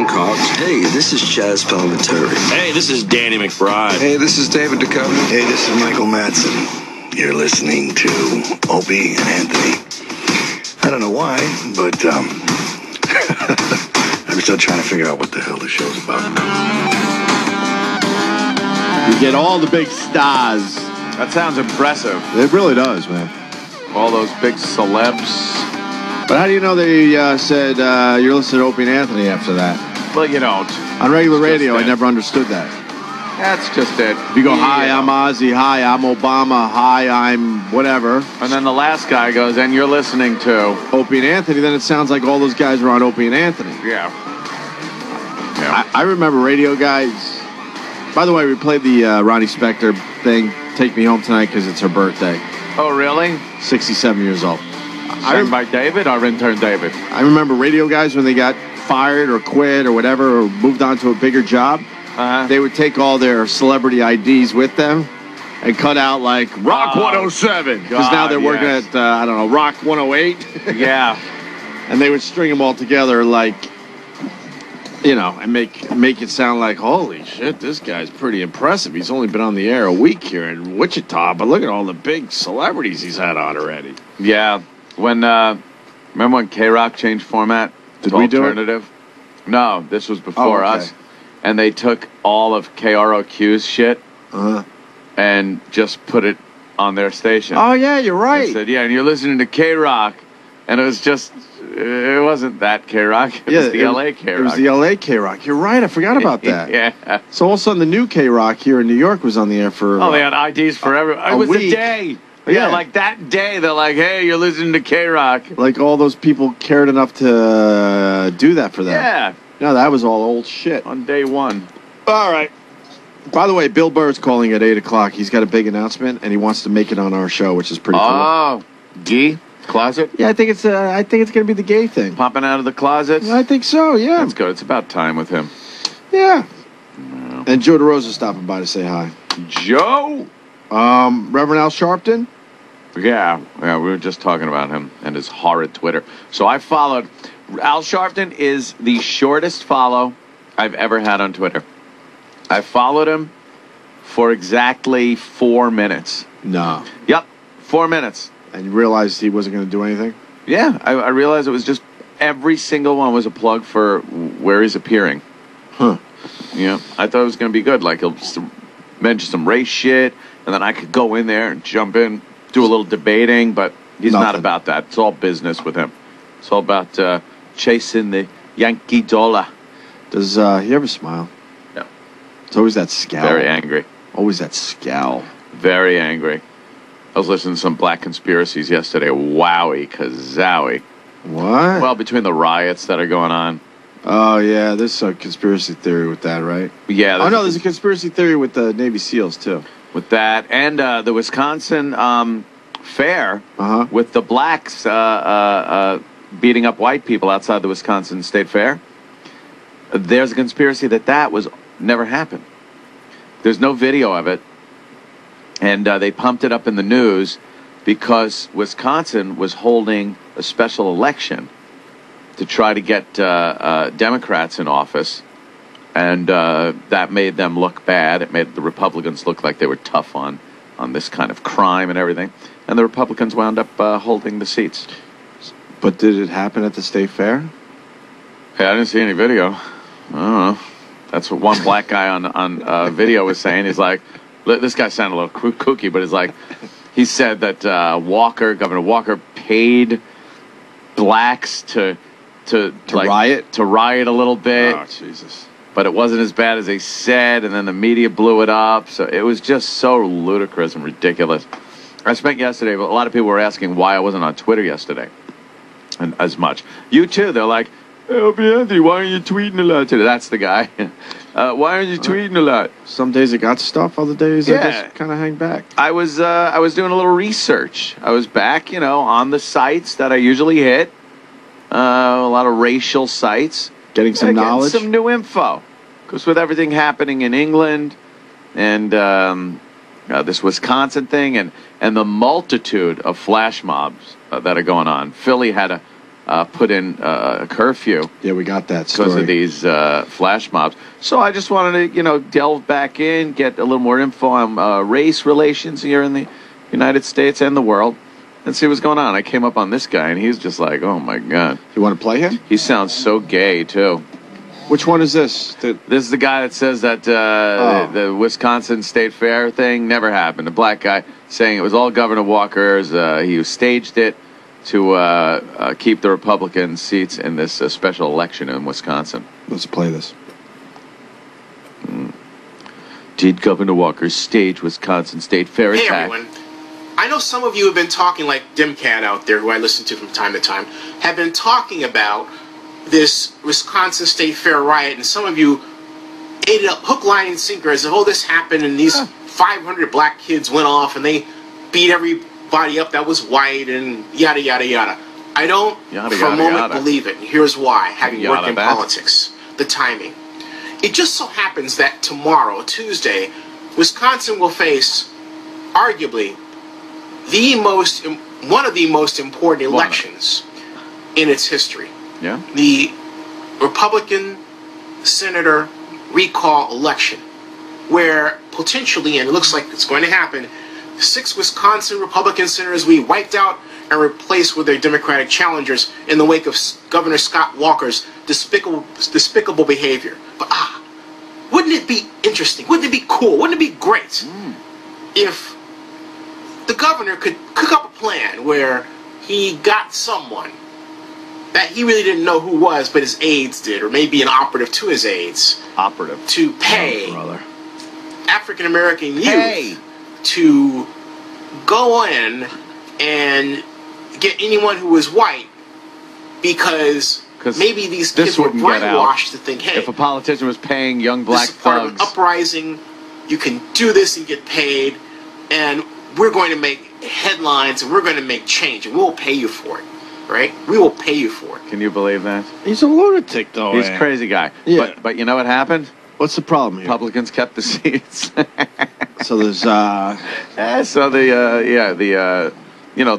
Cox. Hey, this is Chaz Palminteri. Hey, this is Danny McBride. Hey, this is David Duchovny. Hey, this is Michael Madsen. You're listening to Opie and Anthony. I don't know why, but I'm still trying to figure out what the hell the show's about. You get all the big stars. That sounds impressive. It really does, man. All those big celebs. But how do you know they said you're listening to Opie and Anthony after that? Well, you don't. On regular radio, I never understood that. That's just it. If you go, hi, I'm Ozzy. Hi, I'm Obama. Hi, I'm whatever. And then the last guy goes, and you're listening to Opie and Anthony. Then it sounds like all those guys are on Opie and Anthony. Yeah. I remember radio guys. By the way, we played the Ronnie Spector thing, Take Me Home Tonight, because it's her birthday. Oh, really? 67 years old. Sung by David, our intern David. I remember radio guys when they got fired or quit or whatever or moved on to a bigger job. They would take all their celebrity IDs with them and cut out like Rock 107 because now they're working at I don't know, Rock 108. Yeah, and they would string them all together like, you know, and make it sound like, holy shit, this guy's pretty impressive. He's only been on the air a week here in Wichita, but look at all the big celebrities he's had on already. Yeah, when remember when K-Rock changed format to alternative? No, this was before us. And they took all of KROQ's shit and just put it on their station. Oh, yeah, you're right. They said, yeah, and you're listening to K-Rock. And it was just, it wasn't that K-Rock. It was the L.A. K-Rock. It was the L.A. K-Rock. You're right. I forgot about that. Yeah. So all of a sudden, the new K-Rock here in New York was on the air for... Oh, they had IDs for everyone. It was a day. Yeah, like that day, they're like, hey, you're listening to K-Rock. Like all those people cared enough to do that for them. Yeah. No, that was all old shit. On day one. All right. By the way, Bill Burr's calling at 8 o'clock. He's got a big announcement, and he wants to make it on our show, which is pretty cool. Oh, gay closet? Yeah, I think it's going to be the gay thing. Popping out of the closet? I think so, yeah. That's good. It's about time with him. Yeah. And Joe DeRosa stopping by to say hi. Joe? Reverend Al Sharpton? Yeah, we were just talking about him and his horrid Twitter. So I followed. Al Sharpton is the shortest follow I've ever had on Twitter. I followed him for exactly 4 minutes. No. Yep, 4 minutes. And you realized he wasn't going to do anything? Yeah, I realized it was just every single one was a plug for where he's appearing. Huh. Yeah, I thought it was going to be good. Like, he'll mention some race shit, and then I could go in there and jump in, do a little debating, but he's not about that. It's all business with him. It's all about chasing the Yankee dollar. Does he ever smile? No. It's always that scowl. Very angry. Always that scowl. Very angry. I was listening to some black conspiracies yesterday. Wowie, kazowie. What? Well, between the riots that are going on. Oh, yeah, there's a conspiracy theory with that, right? Yeah. There's a conspiracy theory with the Navy SEALs, too. With that, and the Wisconsin fair with the blacks beating up white people outside the Wisconsin State Fair. There's a conspiracy that was never happened. There's no video of it, and they pumped it up in the news because Wisconsin was holding a special election to try to get Democrats in office. And that made them look bad. It made the Republicans look like they were tough on this kind of crime and everything. And the Republicans wound up holding the seats. But did it happen at the state fair? Hey, I didn't see any video. I don't know. That's what one black guy on video was saying. He's like, this guy sounded a little kooky, but he said that Governor Walker paid blacks to riot a little bit. Oh, Jesus. But it wasn't as bad as they said, and then the media blew it up. So it was just so ludicrous and ridiculous. I spent yesterday, a lot of people were asking why I wasn't on Twitter yesterday and as much. You too. They're like, hey, Opie Anthony, why aren't you tweeting a lot today? That's the guy. Why aren't you tweeting a lot? Some days I got stuff, other days I just kind of hang back. I was doing a little research. I was back, on the sites that I usually hit. A lot of racial sites. Getting some knowledge. Some new info. Because with everything happening in England and this Wisconsin thing and the multitude of flash mobs that are going on. Philly had a put in a curfew. Yeah, we got that story. Because of these flash mobs. So I just wanted to, delve back in, get a little more info on race relations here in the United States and the world, and see what's going on. I came up on this guy, and he's just like, oh, my God. You want to play him? He sounds so gay, too. Which one is this? This is the guy that says that the Wisconsin State Fair thing never happened. A black guy saying it was all Governor Walker's. He staged it to keep the Republican seats in this special election in Wisconsin. Let's play this. Did Governor Walker stage Wisconsin State Fair attack? Hey, everyone. I know some of you have been talking, like Dimcat out there, who I listen to from time to time, have been talking about this Wisconsin State Fair riot, and some of you ate it up hook, line, and sinker as if, oh, this happened, and these 500 black kids went off, and they beat everybody up that was white, and yada, yada, yada. I don't, for a moment, believe it. And here's why, having worked in politics. The timing. It just so happens that tomorrow, Tuesday, Wisconsin will face, arguably, one of the most important elections in its history. Yeah. The Republican senator recall election, where potentially, and it looks like it's going to happen, 6 Wisconsin Republican senators will be wiped out and replaced with their Democratic challengers in the wake of Governor Scott Walker's despicable behavior. But wouldn't it be interesting? Wouldn't it be cool? Wouldn't it be great if the governor could cook up a plan where he got someone that he really didn't know who was, but his aides did, or maybe an operative to his aides, to pay African American youth to go in and get anyone who was white, because maybe these kids were brainwashed to think, hey, if a politician was paying young black this is part of an thugs, uprising, you can do this and get paid, and we're going to make headlines, and we're going to make change, and we'll pay you for it. Right? We will pay you for it. Can you believe that? He's a lunatic, though. He's a crazy guy. Yeah. But you know what happened? What's the problem here? Republicans kept the seats. So there's the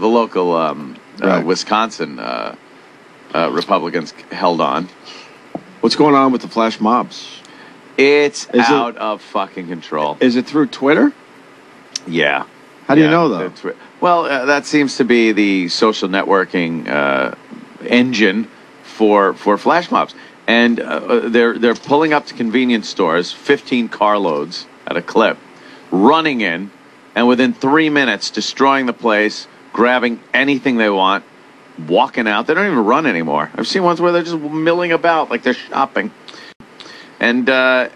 local Wisconsin Republicans held on. What's going on with the flash mobs? It's out of fucking control. Is it through Twitter? Yeah. How do you know, though? Well, that seems to be the social networking engine for flash mobs. And they're pulling up to convenience stores, 15 carloads at a clip, running in, and within 3 minutes destroying the place, grabbing anything they want, walking out. They don't even run anymore. I've seen ones where they're just milling about like they're shopping. And they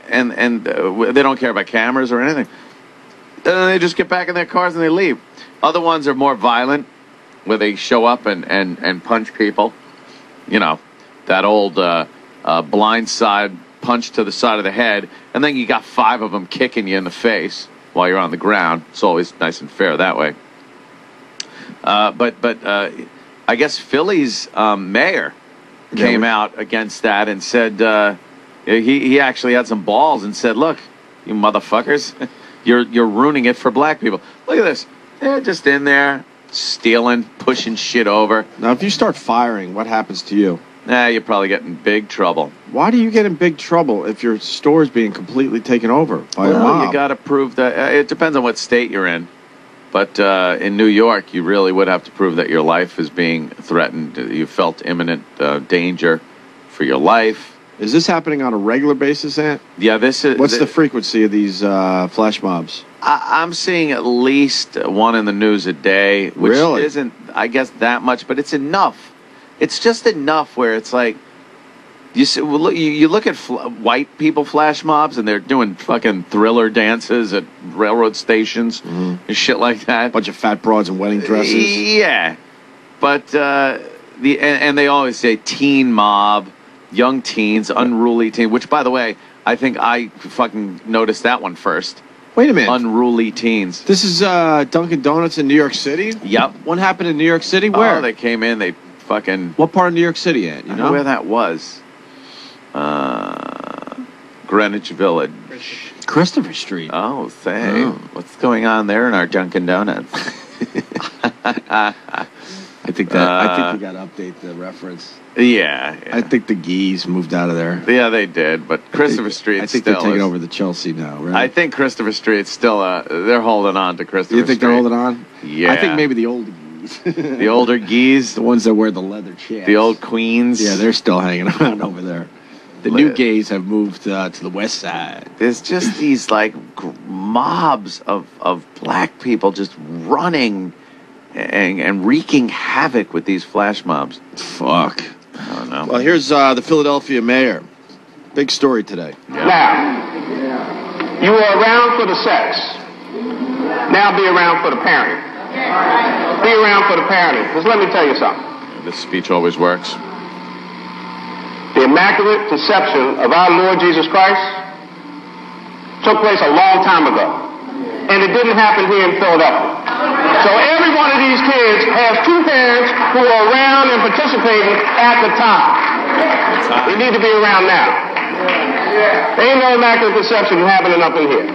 don't care about cameras or anything. They just get back in their cars and they leave. Other ones are more violent, where they show up and punch people. You know, that old blind side punch to the side of the head, and then you got 5 of them kicking you in the face while you're on the ground. It's always nice and fair that way. But I guess Philly's mayor came out against that and said he actually had some balls and said, "Look, you motherfuckers, you're ruining it for black people. Look at this. They're just in there stealing, pushing shit over." Now, if you start firing, what happens to you? You're probably getting in big trouble. Why do you get in big trouble if your store is being completely taken over by a mob? You got to prove that. It depends on what state you're in. But in New York, you really would have to prove that your life is being threatened. You felt imminent danger for your life. Is this happening on a regular basis, Ant? Yeah, this is. What's the frequency of these flash mobs? I'm seeing at least one in the news a day, which isn't, I guess, that much, but it's enough. It's just enough where it's like, you look at white people flash mobs, and they're doing fucking Thriller dances at railroad stations and shit like that. Bunch of fat broads in wedding dresses. Yeah, but and they always say teen mob, young teens, unruly teen. Which, by the way, I think I fucking noticed that one first. Wait a minute. Unruly teens. This is Dunkin' Donuts in New York City? Yep. What happened in New York City? Where? Oh, they came in. They fucking. What part of New York City at? You know where that was? Greenwich Village. Christopher Street. Oh, What's going on there in our Dunkin' Donuts? I think they got to update the reference. Yeah, I think the geese moved out of there. Yeah, they did, but Christopher Street. I think they're taking over the Chelsea now, right? I think Christopher Street's still. They're holding on to Christopher. You think Street. they're holding on? Yeah. I think maybe the older geese. The older geese, the ones that wear the leather chaps. The old queens. Yeah, they're still hanging around over there. The new gays have moved to the west side. There's just these like mobs of black people just running and wreaking havoc with these flash mobs. Fuck. I don't know. Well, here's the Philadelphia mayor. Big story today. Yeah. Now, you were around for the sex. Now be around for the parenting. Be around for the parenting. Because let me tell you something. This speech always works. The immaculate conception of our Lord Jesus Christ took place a long time ago. And it didn't happen here in Philadelphia. So every one of these kids has two parents who are around and participating at the time. They need to be around now. There ain't no immaculate conception happening up in here.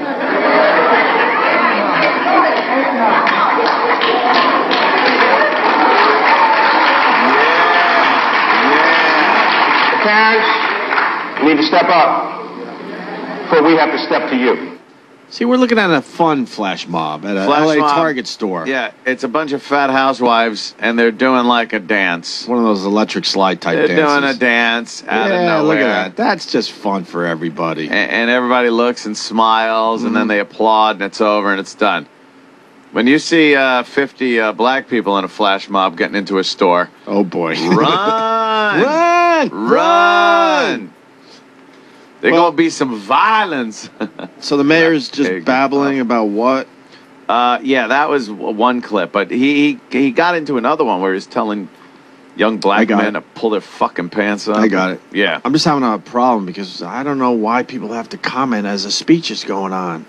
The parents need to step up, for we have to step to you. See, we're looking at a fun flash mob at a LA Target store. Yeah, it's a bunch of fat housewives, and they're doing like a dance. One of those electric slide type dances. They're doing a dance out of nowhere. Look at that. That's just fun for everybody. And everybody looks and smiles, and then they applaud, and it's over, and it's done. When you see 50 black people in a flash mob getting into a store, oh boy, run, run! There's going to be some violence. So the mayor's just babbling about what? Yeah, that was one clip. But he got into another one where he's telling young black men to pull their fucking pants up. I got it. Yeah. I'm just having a problem because I don't know why people have to comment as a speech is going on.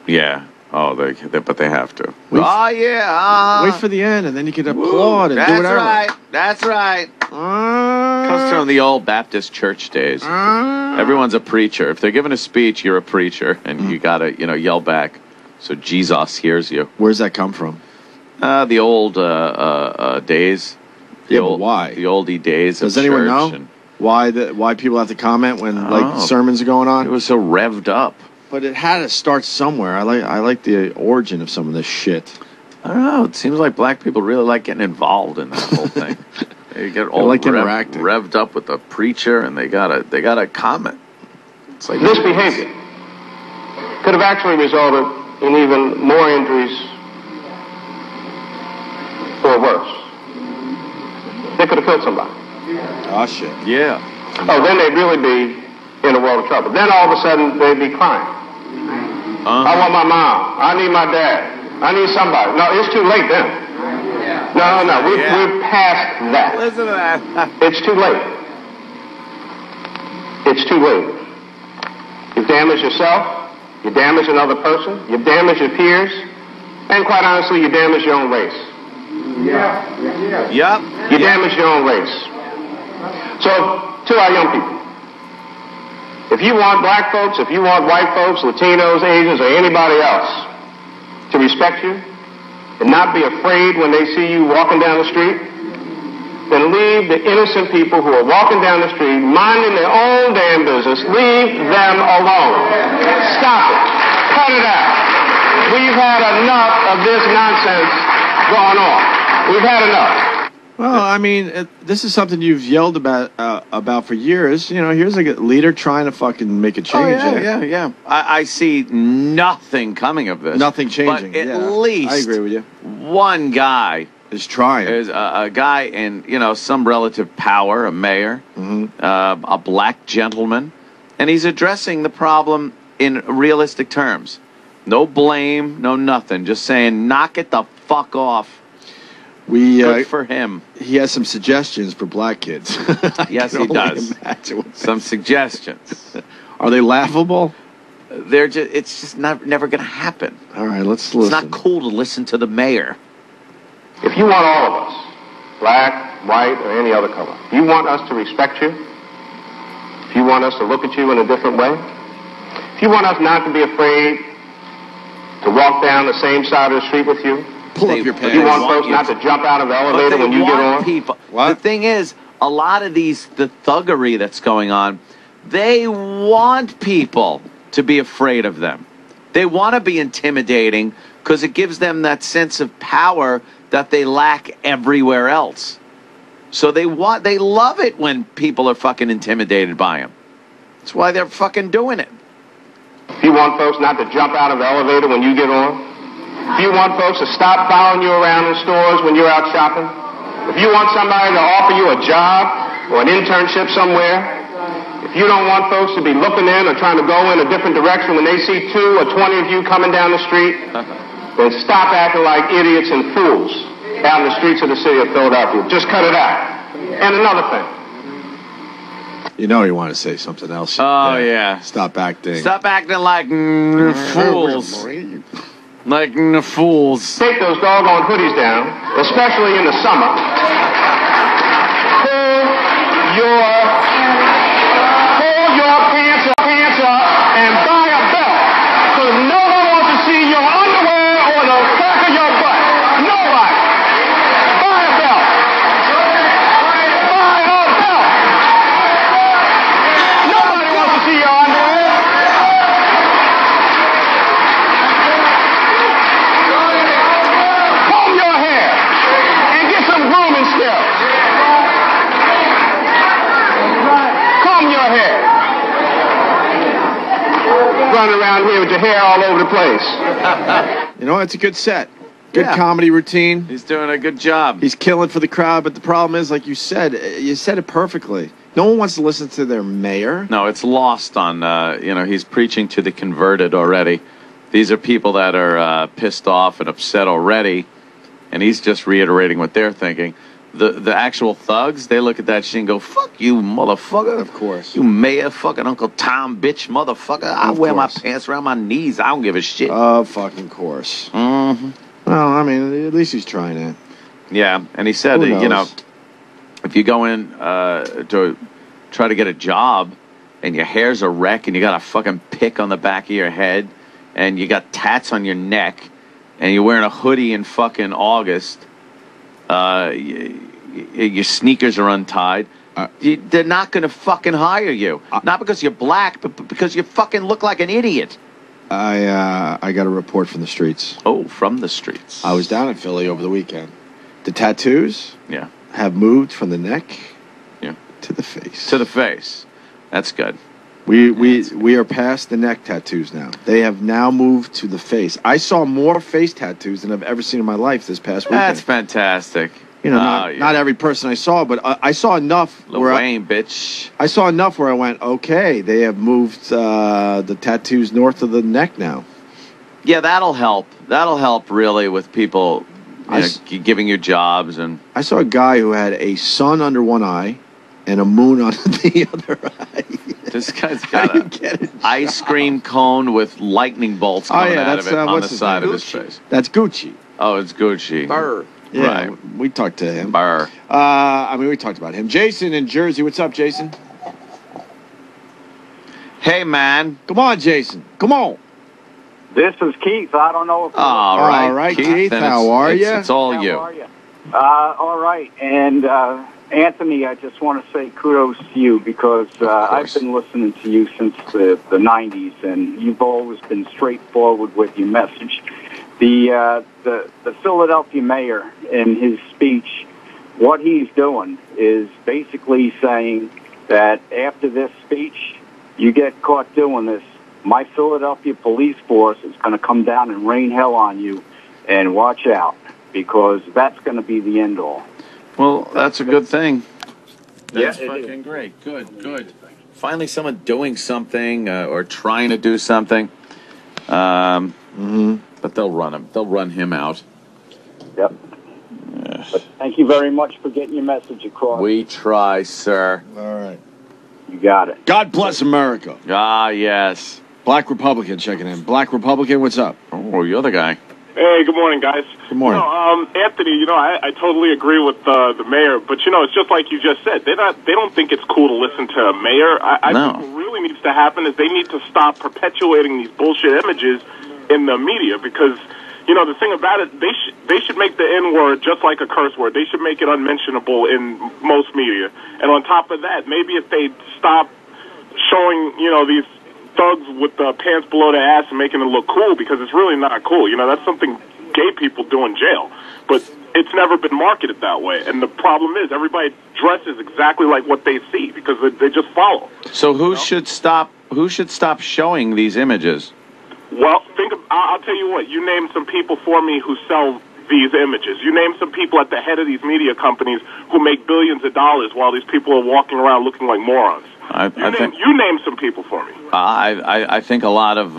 Yeah. Oh, but they have to. Wait for the end, and then you can applaud and do whatever. That's right. Comes from the old Baptist church days. Everyone's a preacher. If they're giving a speech, you're a preacher, and you gotta, yell back so Jesus hears you. Where's that come from? The old days. But why? The oldie days. Does anyone know why people have to comment when sermons are going on? It was so revved up. But it had to start somewhere. I like the origin of some of this shit. I don't know. It seems like black people really like getting involved in this whole thing. They get all revved up with the preacher, and they gotta comment. It's like this behavior could have actually resulted in even more injuries or worse. They could have killed somebody. Oh shit. Yeah. Oh, then they'd really be in a world of trouble. Then all of a sudden they'd be crying. I want my mom. I need my dad. I need somebody. No, it's too late then. No. We're past that. Listen to that. It's too late. It's too late. You've damaged yourself. You've damaged another person. You've damaged your peers. And quite honestly, you damaged your own race. You damaged your own race. So, to our young people, if you want black folks, if you want white folks, Latinos, Asians, or anybody else to respect you and not be afraid when they see you walking down the street, then leave the innocent people who are walking down the street, minding their own damn business, leave them alone. Stop it. Cut it out. We've had enough of this nonsense going on. We've had enough. Well, I mean, this is something you've yelled about for years. Here's a leader trying to fucking make a change. Yeah. I see nothing coming of this. Nothing changing. But at least I agree with you. One guy is trying. Is a guy in some relative power, a mayor, a black gentleman, and he's addressing the problem in realistic terms. No blame, no nothing. Just saying, knock it the fuck off. Good for him. He has some suggestions for black kids. Yes, he does. Some suggestions. Are they laughable? It's just never going to happen. All right, let's listen. It's not cool to listen to the mayor. If you want all of us, black, white, or any other color, if you want us to respect you, if you want us to look at you in a different way, if you want us not to be afraid to walk down the same side of the street with you, Pull up your pants. You want folks not to jump out of the elevator when you get on? People. What? The thing is, a lot of the thuggery that's going on, they want people to be afraid of them. They want to be intimidating because it gives them that sense of power that they lack everywhere else. So they love it when people are fucking intimidated by them. That's why they're fucking doing it. If you want folks not to jump out of the elevator when you get on? If you want folks to stop following you around in stores when you're out shopping? If you want somebody to offer you a job or an internship somewhere? If you don't want folks to be looking in or trying to go in a different direction when they see 2 or 20 of you coming down the street, then stop acting like idiots and fools out in the streets of the city of Philadelphia. Just cut it out. And another thing. You know you want to say something else. Oh, yeah. Stop acting. Stop acting like fools. Like fools. Take those doggone hoodies down, especially in the summer. Pull your pants up and buy a belt. Because no one wants to see your underwear or the back of your butt. Nobody. Buy a belt. Buy a belt. Nobody wants to see your underwear. Comb your hair and get some grooming skills. Comb your hair. Running around here with your hair all over the place. You know, it's a good set. Good comedy routine. He's doing a good job. He's killing for the crowd, but the problem is, like you said it perfectly. No one wants to listen to their mayor. No, it's lost on, he's preaching to the converted already. These are people that are pissed off and upset already, and he's just reiterating what they're thinking. The actual thugs, they look at that shit and go, fuck you, motherfucker. Of course. You mayor, fucking Uncle Tom, bitch, motherfucker. I wear my pants around my knees. I don't give a shit. Of fucking course. Mm-hmm. Well, I mean, at least he's trying it. Yeah, and he said, if you go in to try to get a job and your hair's a wreck and you got a fucking pick on the back of your head and you got tats on your neck and you're wearing a hoodie in fucking August, your sneakers are untied, they're not going to fucking hire you. Not because you're black, but because you fucking look like an idiot. I got a report from the streets. Oh, from the streets. I was down in Philly over the weekend. The tattoos have moved from the neck to the face. To the face. That's good. We are past the neck tattoos now. They have now moved to the face. I saw more face tattoos than I've ever seen in my life this past weekend. That's fantastic. You know, not every person I saw, but I saw enough. Lil Wayne, bitch. I saw enough where I went, okay, they have moved the tattoos north of the neck now. Yeah, that'll help. That'll help really with people giving you jobs. And I saw a guy who had a sun under one eye and a moon under the other eye. This guy's got an ice cream cone with lightning bolts coming out of it on the side of his face. That's Gucci. Oh, it's Gucci. Burr. Yeah, right. We talked to him. Burr. We talked about him. Jason in Jersey. What's up, Jason? Hey, man. Come on, Jason. Come on. This is Keith. I don't know if... All right, Keith. How are you? It's all you. How are you? All right. And Anthony, I just want to say kudos to you because I've been listening to you since the 90s, and you've always been straightforward with your message. The Philadelphia mayor, in his speech, what he's doing is basically saying that after this speech, you get caught doing this, my Philadelphia police force is going to come down and rain hell on you, and watch out, because that's going to be the end all. Well, that's a good thing. That's yeah, fucking great. Good. Finally, someone doing something or trying to do something. But they'll run him. They'll run him out. Yep. But thank you very much for getting your message across. We try, sir. All right. You got it. God bless America. Ah, yes. Black Republican checking in. Black Republican, what's up? Oh, you're the guy. Hey, good morning, guys. Good morning. Anthony, I totally agree with the mayor, but it's just like you just said. They don't think it's cool to listen to a mayor. I think what really needs to happen is they need to stop perpetuating these bullshit images in the media, because you know, the thing about it, they should make the N-word just like a curse word. They should make it unmentionable in most media. And on top of that, maybe if they stop showing, you know, these thugs with pants below their ass and making it look cool, because it's really not cool. You know, that's something gay people do in jail. But it's never been marketed that way. And the problem is everybody dresses exactly like what they see because they just follow. So who should stop showing these images? Well, I'll tell you what. You name some people for me who sell these images. You name some people at the head of these media companies who make billions of dollars while these people are walking around looking like morons. You name some people for me. I think a lot of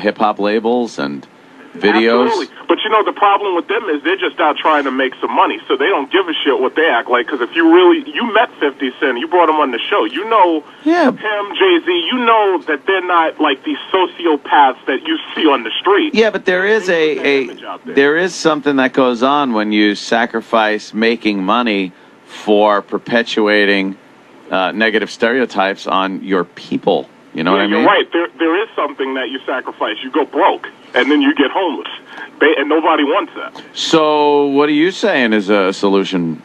hip hop labels and videos. Absolutely. But you know, the problem with them is they're just out trying to make some money, so they don't give a shit what they act like. Because if you met 50 Cent, you brought him on the show, you know him, Jay-Z, you know that they're not like these sociopaths that you see on the street. Yeah, but there is something that goes on when you sacrifice making money for perpetuating negative stereotypes on your people. You know what I mean? You're right. There is something that you sacrifice. You go broke, and then you get homeless. And nobody wants that. So what are you saying is a solution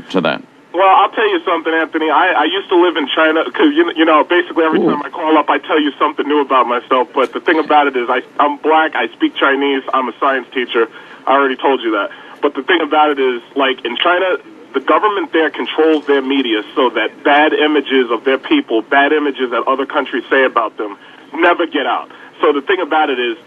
to that? Well, I'll tell you something, Anthony. I used to live in China because, you know, basically every time I call up, I tell you something new about myself. But the thing about it is I'm black, I speak Chinese, I'm a science teacher. I already told you that. But the thing about it is, like, in China, the government there controls their media so that bad images of their people, bad images that other countries say about them, never get out. So the thing about it is,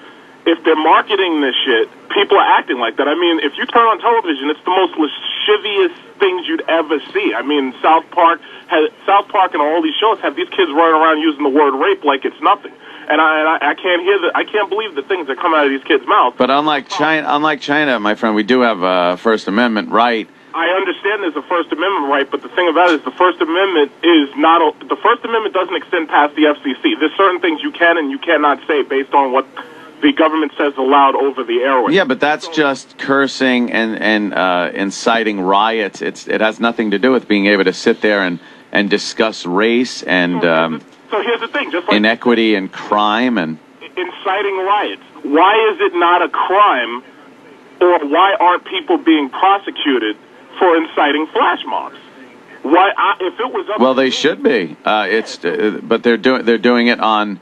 if they're marketing this shit, people are acting like that. I mean, if you turn on television, it's the most lascivious things you'd ever see. I mean, South Park and all these shows have these kids running around using the word rape like it's nothing. And I can't believe the things that come out of these kids' mouths. But unlike China, my friend, we do have a First Amendment right. I understand there's a First Amendment right, but the thing about it is the First Amendment the First Amendment doesn't extend past the FCC. There's certain things you can and you cannot say based on what the government says aloud over the airwaves. Yeah, but that's just cursing and inciting riots. It has nothing to do with being able to sit there and discuss race and so here's the thing, just like inequity and crime and inciting riots. Why is it not a crime, or why aren't people being prosecuted for inciting flash mobs? Why, if it was up well, they should be. But they're doing it on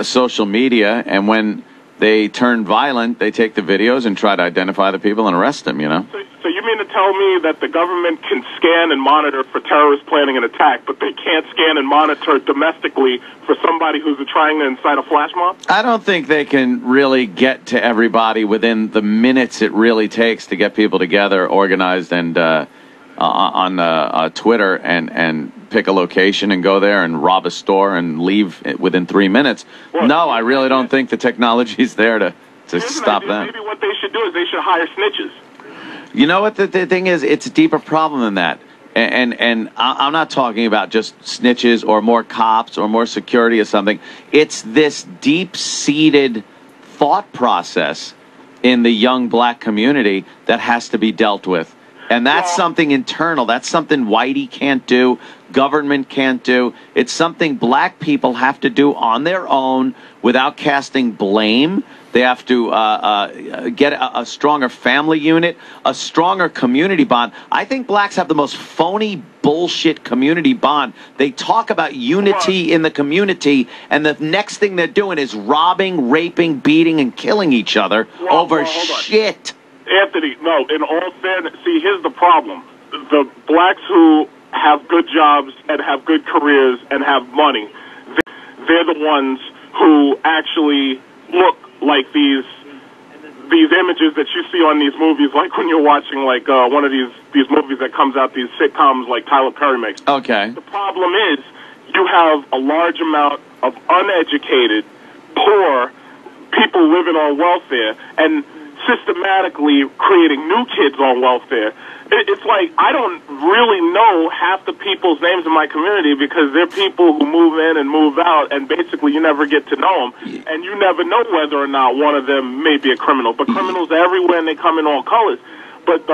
social media, and when they turn violent, they take the videos and try to identify the people and arrest them, you know? So you mean to tell me that the government can scan and monitor for terrorists planning an attack, but they can't scan and monitor domestically for somebody who's trying to incite a flash mob? I don't think they can really get to everybody within the minutes it really takes to get people together, organized, and on Twitter and pick a location and go there and rob a store and leave within 3 minutes. Well, no, I really don't think the technology's there to stop that. Maybe what they should do is they should hire snitches. You know what the thing is? It's a deeper problem than that. And I'm not talking about just snitches or more cops or more security or something. It's this deep-seated thought process in the young black community that has to be dealt with. And that's something internal. That's something whitey can't do, government can't do. It's something black people have to do on their own without casting blame. They have to get a stronger family unit, a stronger community bond. I think blacks have the most phony bullshit community bond. They talk about unity in the community, and the next thing they're doing is robbing, raping, beating, and killing each other over shit. Anthony, no, in all fairness, see, here's the problem. The blacks who have good jobs and have good careers and have money, they're the ones who actually look like these images that you see on these movies, like when you're watching like one of these movies that comes out, these sitcoms like Tyler Perry makes. Okay. The problem is you have a large amount of uneducated, poor people living on welfare and systematically creating new kids on welfare. It's like I don't really know half the people's names in my community because they're people who move in and move out, and basically you never get to know them, and you never know whether or not one of them may be a criminal. But criminals are everywhere, and they come in all colors. But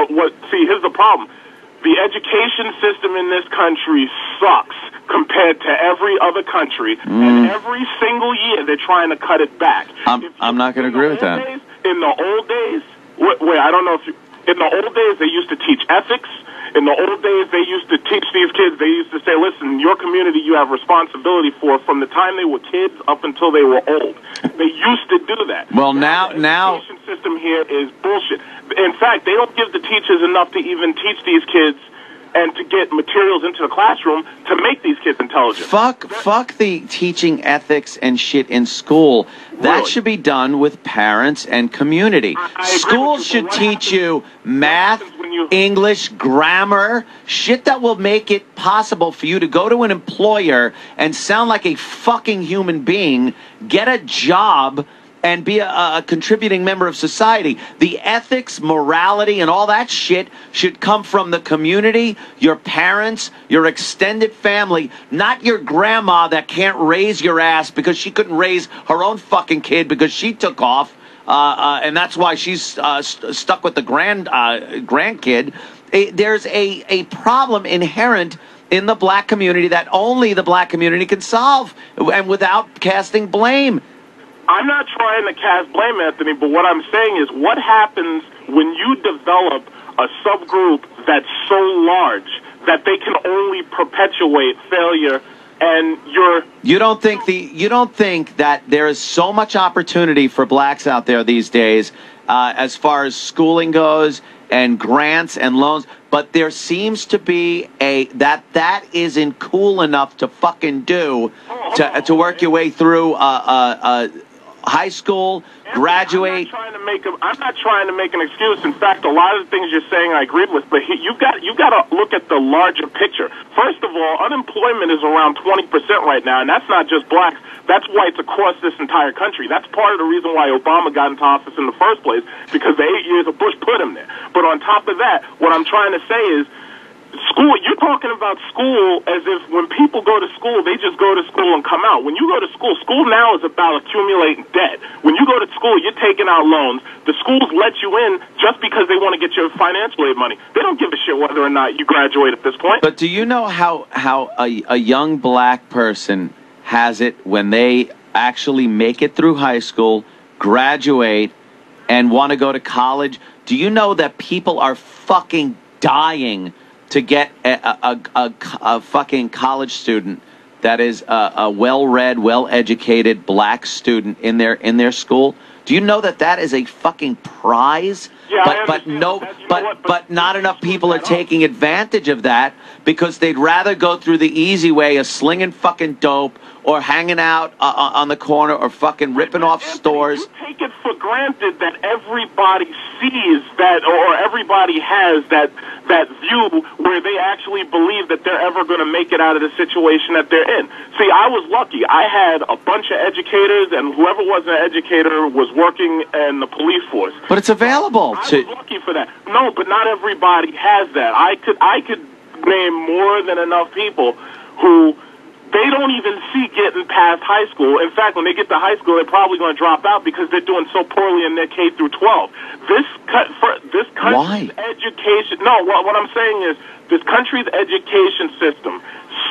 here's the problem. The education system in this country sucks. compared to every other country, and every single year they're trying to cut it back. I'm not going to agree with that. In the old days, wait, I don't know if in the old days they used to teach ethics. In the old days, they used to teach these kids, they used to say, listen, your community you have responsibility for from the time they were kids up until they were old. They used to do that. Well, now... The education system here is bullshit. In fact, they don't give the teachers enough to even teach these kids and to get materials into the classroom to make these kids intelligent. Fuck the teaching ethics and shit in school. That should be done with parents and community. Schools should teach you math, English, grammar, shit that will make it possible for you to go to an employer and sound like a fucking human being, get a job, and be a contributing member of society. The ethics, morality, and all that shit should come from the community, your parents, your extended family, not your grandma that can't raise your ass because she couldn't raise her own fucking kid because she took off, and that's why she's stuck with the grandkid. There's a problem inherent in the black community that only the black community can solve, and without casting blame. I'm not trying to cast blame, Anthony, but what I'm saying is what happens when you develop a subgroup that's so large that they can only perpetuate failure and You don't think that there is so much opportunity for blacks out there these days as far as schooling goes and grants and loans, but there seems to be that isn't cool enough to fucking do to work your way through high school, graduate. I'm not trying to make an excuse. In fact, a lot of the things you're saying I agree with, but you've got to look at the larger picture. First of all, unemployment is around 20% right now, and that's not just blacks. That's whites across this entire country. That's part of the reason why Obama got into office in the first place, because the 8 years of Bush put him there. But on top of that, what I'm trying to say is, school, you're talking about school as if when people go to school, they just go to school and come out. When you go to school, school now is about accumulating debt. When you go to school, you're taking out loans. The schools let you in just because they want to get your financial aid money. They don't give a shit whether or not you graduate at this point. But do you know how a young black person has it when they actually make it through high school, graduate, and want to go to college? Do you know that people are fucking dying to get a fucking college student that is a well-read, well-educated black student in their school? Do you know that is a fucking prize? Yeah, but not enough people are taking advantage of that because they'd rather go through the easy way of slinging fucking dope or hanging out on the corner or fucking ripping off stores. You take it for granted that everybody sees that, or everybody has that view where they actually believe that they're ever going to make it out of the situation that they're in. See, I was lucky. I had a bunch of educators, and whoever was an educator was working in the police force. But it's available. I was lucky for that. No, but not everybody has that. I could name more than enough people who they don't even see getting past high school. In fact, when they get to high school, they're probably going to drop out because they're doing so poorly in their K through 12. This country's education. No, what I'm saying is this country's education system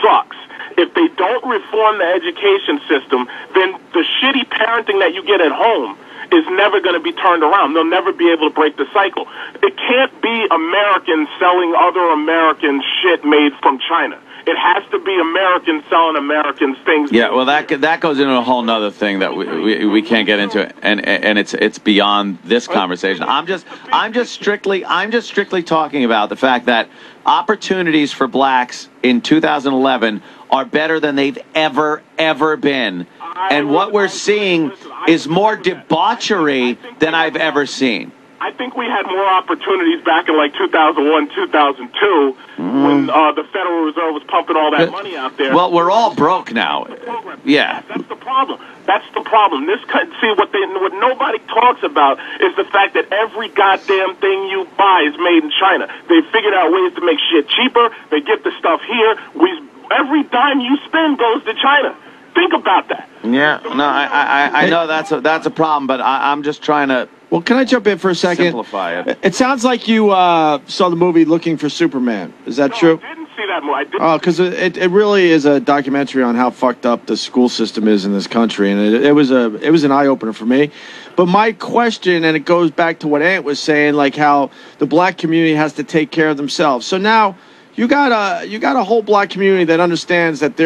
sucks. If they don't reform the education system, then the shitty parenting that you get at home is never going to be turned around. They'll never be able to break the cycle. It can't be Americans selling other American shit made from China. It has to be Americans selling Americans things. Yeah, well, that goes into a whole nother thing that we can't get into, and it's beyond this conversation. I'm just strictly talking about the fact that opportunities for blacks in 2011 are better than they've ever been, and what we're seeing is more debauchery than I've ever seen. I think we had more opportunities back in like 2001, 2002 when the Federal Reserve was pumping all that money out there. Well, we're all broke now. Yeah. That's the problem. That's the problem. What nobody talks about is the fact that every goddamn thing you buy is made in China. They figured out ways to make shit cheaper. They get the stuff here. Every dime you spend goes to China. Think about that. Yeah. No, I know that's a problem, but I'm just trying to. Well, can I jump in for a second? Simplify it. It sounds like you saw the movie Looking for Superman. Is that true? I didn't see that movie. I did. Oh, because it really is a documentary on how fucked up the school system is in this country, and it was an eye opener for me. But my question, and it goes back to what Ant was saying, like how the black community has to take care of themselves. So now you got a whole black community that understands that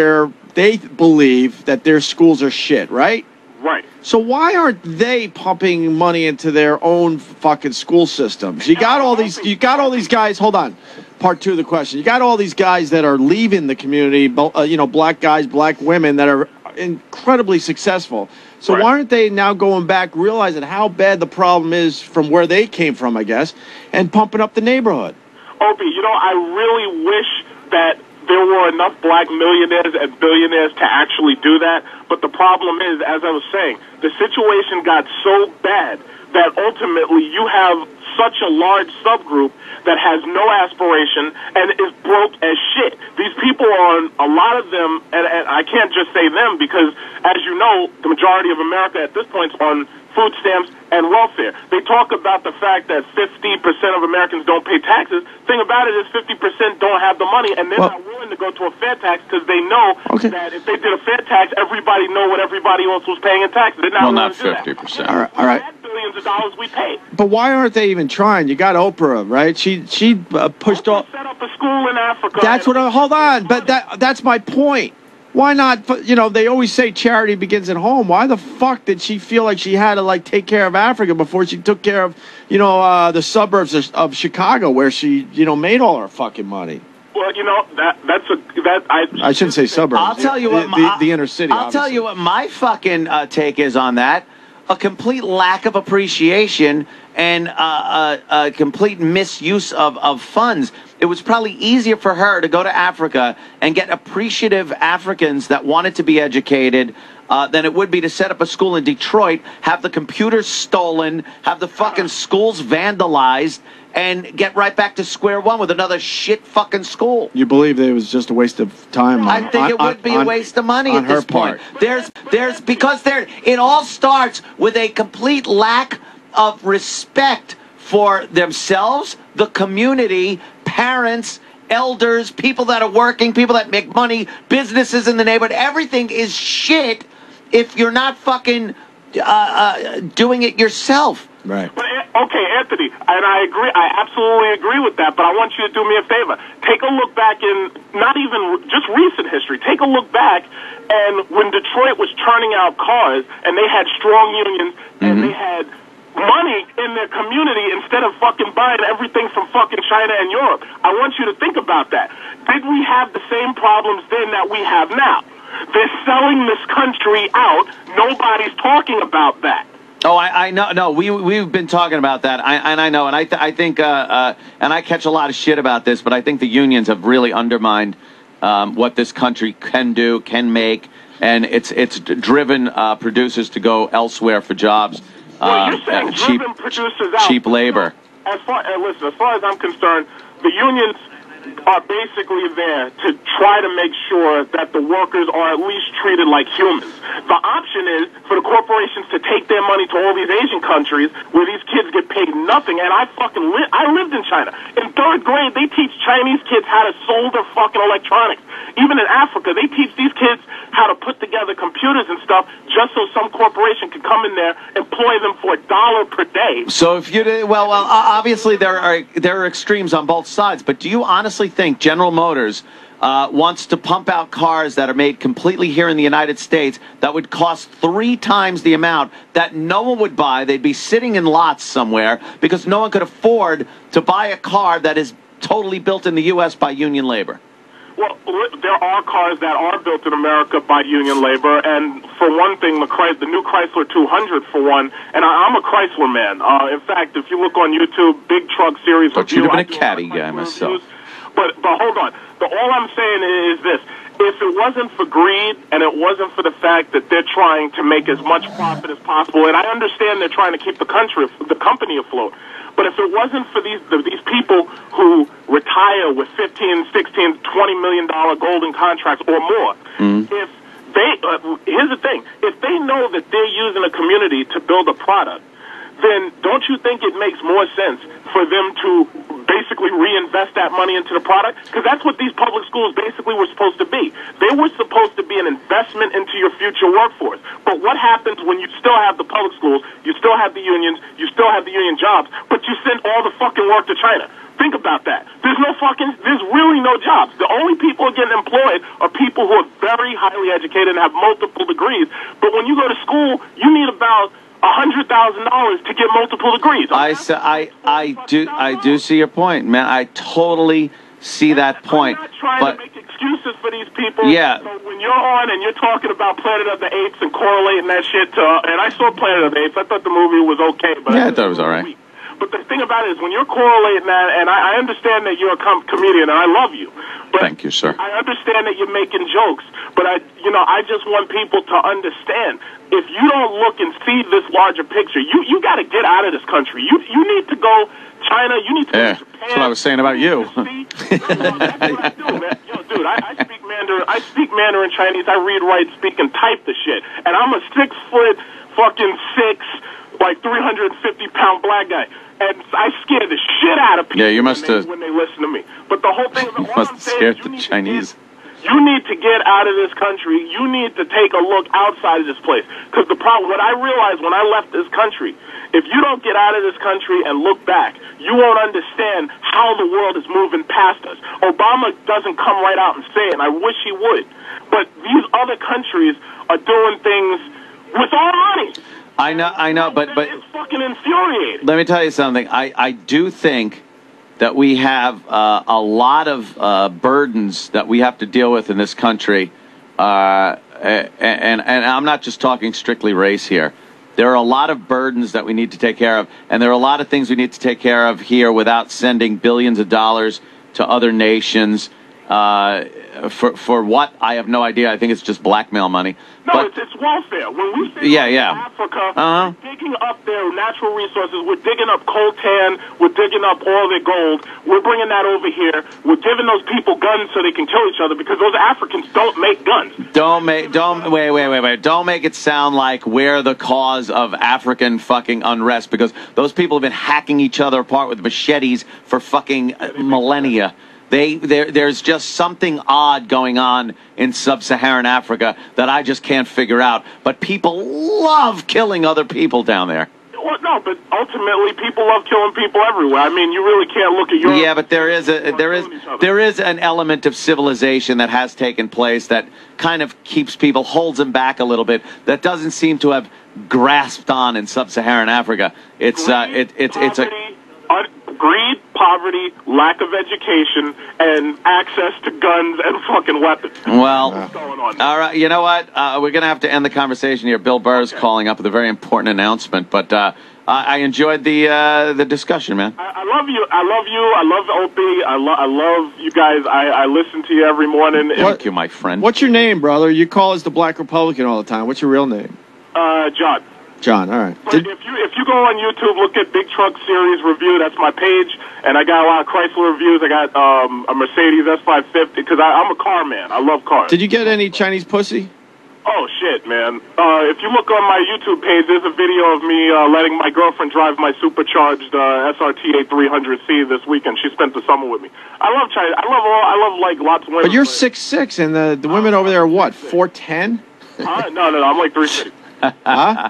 they believe that their schools are shit, right? Right. So why aren't they pumping money into their own fucking school systems? You got all these guys. Hold on. Part two of the question. You got all these guys that are leaving the community, black guys, black women that are incredibly successful. So why aren't they now going back, realizing how bad the problem is from where they came from, I guess, and pumping up the neighborhood? Opie, I really wish that there were enough black millionaires and billionaires to actually do that. But the problem is, as I was saying, the situation got so bad that ultimately you have such a large subgroup that has no aspiration and is broke as shit. These people are, a lot of them, and I can't just say them because, as you know, the majority of America at this point is on food stamps and welfare. They talk about the fact that 50% of Americans don't pay taxes. Thing about it is 50% don't have the money, and they're not willing to go to a fair tax because they know that if they did a fair tax, everybody know what everybody else was paying in taxes. They're not willing to do that. 50%. All right. Billions of dollars we pay. But why aren't they even trying? You got Oprah, right? She pushed off. Set up a school in Africa. That's what. Hold on, but that's my point. Why not? They always say charity begins at home. Why the fuck did she feel like she had to take care of Africa before she took care of the suburbs of Chicago where she made all her fucking money? Well, I shouldn't say suburbs. I'll tell you what the inner city. I'll tell you what my fucking take is on that. A complete lack of appreciation and a complete misuse of funds. It was probably easier for her to go to Africa and get appreciative Africans that wanted to be educated than it would be to set up a school in Detroit, have the computers stolen, have the fucking schools vandalized, and get right back to square one with another shit fucking school. You believe it was just a waste of time? I think it would be a waste of money at this point. It all starts with a complete lack of respect for themselves, the community, parents, elders, people that are working, people that make money, businesses in the neighborhood. Everything is shit if you're not fucking doing it yourself. Right. But, okay, Anthony, and I agree. I absolutely agree with that. But I want you to do me a favor. Take a look back in not even just recent history. Take a look back, and when Detroit was turning out cars, and they had strong unions, and they had money in their community instead of fucking buying everything from fucking China and Europe. I want you to think about that. Did we have the same problems then that we have now? They're selling this country out. Nobody's talking about that. Oh, I know. No, we've been talking about that. I know, and I think, and I catch a lot of shit about this, but I think the unions have really undermined what this country can do, can make, and it's driven producers to go elsewhere for jobs. Well, you're saying driven producers out. Cheap labor. As far as I'm concerned, the unions are basically there to try to make sure that the workers are at least treated like humans. The option is for the corporations to take their money to all these Asian countries where these kids get paid nothing. And I lived in China. In 3rd grade, they teach Chinese kids how to solder fucking electronics. Even in Africa, they teach these kids how to put together computers and stuff just so some corporation can come in there, employ them for $1 per day. So if you obviously there are extremes on both sides, but do you honestly think General Motors wants to pump out cars that are made completely here in the United States that would cost 3 times the amount that no one would buy? They'd be sitting in lots somewhere because no one could afford to buy a car that is totally built in the U.S. by union labor. Well, there are cars that are built in America by union labor, and for one thing, the new Chrysler 200 for one, and I'm a Chrysler man. In fact, if you look on YouTube, Big Truck Series Thought you'd have been a caddy guy myself. But hold on. All I'm saying is this. If it wasn't for greed and it wasn't for the fact that they're trying to make as much profit as possible, and I understand they're trying to keep the company afloat, but if it wasn't for these people who retire with $15, $16, $20 million golden contracts or more, if they here's the thing: if they know that they're using a community to build a product, then don't you think it makes more sense for them to basically reinvest that money into the product? Because that's what these public schools basically were supposed to be. They were supposed to be an investment into your future workforce. But what happens when you still have the public schools, you still have the unions, you still have the union jobs, but you send all the fucking work to China? Think about that. There's really no jobs. The only people getting employed are people who are very highly educated and have multiple degrees. But when you go to school, you need about $100,000 to get multiple degrees. I do see your point, man. I totally see that point. I'm not trying to make excuses for these people. Yeah. So when you're on and you're talking about Planet of the Apes and correlating that shit to, and I saw Planet of the Apes, I thought the movie was okay, but yeah, I thought it was all right. But the thing about it is, when you're correlating that, and I understand that you're a comedian, and I love you. But thank you, sir. I understand that you're making jokes, but I just want people to understand. If you don't look and see this larger picture, you got to get out of this country. You need to go China. You need to go to Japan. That's what I was saying about you. That's what I do, man. Yo, dude, I speak Mandarin. I speak Mandarin Chinese. I read, write, speak, and type the shit. And I'm a 6 foot, fucking 350-pound black guy. And I scare the shit out of people when they listen to me. But the whole thing is, all I'm saying is you need to get out of this country. You need to take a look outside of this place. Because the problem, what I realized when I left this country, if you don't get out of this country and look back, you won't understand how the world is moving past us. Obama doesn't come right out and say it, and I wish he would. But these other countries are doing things with our money. I know, but it's fucking infuriating. Let me tell you something. I do think that we have a lot of burdens that we have to deal with in this country, and I'm not just talking strictly race here. There are a lot of burdens that we need to take care of, and there are a lot of things we need to take care of here without sending billions of dollars to other nations. For what? I have no idea. I think it's just blackmail money. No, but, it's welfare. When we say Africa, we're digging up their natural resources. We're digging up coltan. We're digging up all their gold. We're bringing that over here. We're giving those people guns so they can kill each other because those Africans don't make guns. Wait. Don't make it sound like we're the cause of African fucking unrest because those people have been hacking each other apart with machetes for fucking millennia. There's just something odd going on in sub-Saharan Africa that I just can't figure out. But people love killing other people down there. Well, no, but ultimately, people love killing people everywhere. I mean, you really can't look at Europe. Yeah, but there is an element of civilization that has taken place that kind of keeps people, holds them back a little bit. That doesn't seem to have grasped on in sub-Saharan Africa. Greed, poverty, lack of education, and access to guns and fucking weapons. Well, what's going on? All right, you know what? We're going to have to end the conversation here. Bill Burr's calling up with a very important announcement, but I enjoyed the discussion, man. I love you. I love Opie. I love you guys. I listen to you every morning. Thank you, my friend. What's your name, brother? You call us the Black Republican all the time. What's your real name? John. John, all right. But if you go on YouTube, look at Big Truck Series Review. That's my page, and I got a lot of Chrysler reviews. I got a Mercedes S550 because I'm a car man. I love cars. Did you get any Chinese pussy? Oh shit, man! If you look on my YouTube page, there's a video of me letting my girlfriend drive my supercharged SRT 8300C this weekend. She spent the summer with me. I love China. I love like lots of women. But you're 6'6", and the women over there are what, 4'10"? No, I'm like 3'6". Huh?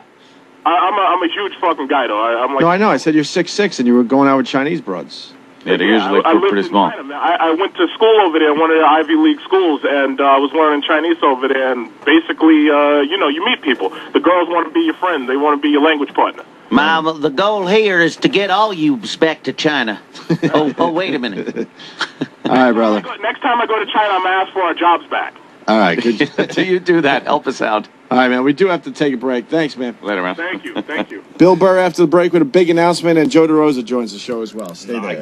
I'm a huge fucking guy, though. I'm like. No, I know. I said you're 6'6", and you were going out with Chinese broads. Yeah, they're usually pretty small. China, I went to school over there, one of the Ivy League schools, and I was learning Chinese over there. And basically, you meet people. The girls want to be your friend. They want to be your language partner. Mom, the goal here is to get all you back to China. Oh, wait a minute. All right, brother. Next time I go to China, I'm going to ask for our jobs back. All right, good. Do you do that? Help us out. All right, man. We do have to take a break. Thanks, man. Later, man. Thank you. Bill Burr after the break with a big announcement, and Joe DeRosa joins the show as well. Stay there.